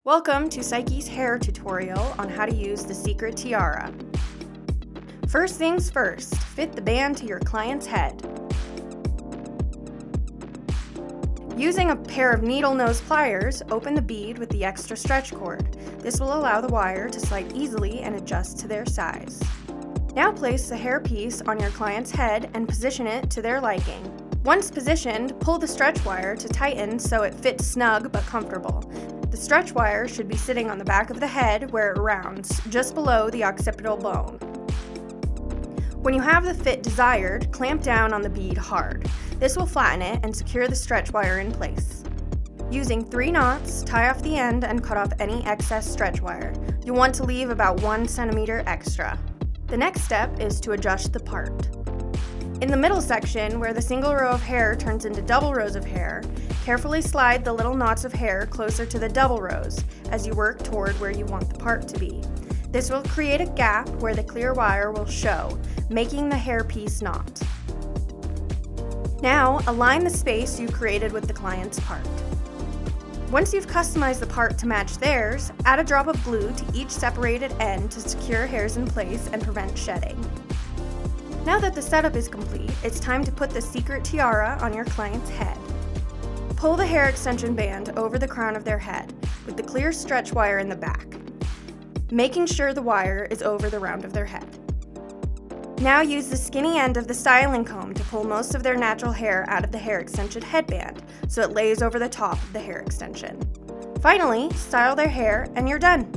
Welcome to Psyche's hair tutorial on how to use the Secret Tiara. First things first, fit the band to your client's head. Using a pair of needle nose pliers, open the bead with the extra stretch cord. This will allow the wire to slide easily and adjust to their size. Now place the hair piece on your client's head and position it to their liking. Once positioned, pull the stretch wire to tighten so it fits snug but comfortable. The stretch wire should be sitting on the back of the head where it rounds, just below the occipital bone. When you have the fit desired, clamp down on the bead hard. This will flatten it and secure the stretch wire in place. Using 3 knots, tie off the end and cut off any excess stretch wire. You'll want to leave about 1 centimeter extra. The next step is to adjust the part. In the middle section, where the single row of hair turns into double rows of hair, carefully slide the little knots of hair closer to the double rows as you work toward where you want the part to be. This will create a gap where the clear wire will show, making the hairpiece knot. Now, align the space you created with the client's part. Once you've customized the part to match theirs, add a drop of glue to each separated end to secure hairs in place and prevent shedding. Now that the setup is complete, it's time to put the Secret Tiara on your client's head. Pull the hair extension band over the crown of their head with the clear stretch wire in the back, making sure the wire is over the round of their head. Now use the skinny end of the styling comb to pull most of their natural hair out of the hair extension headband so it lays over the top of the hair extension. Finally, style their hair and you're done.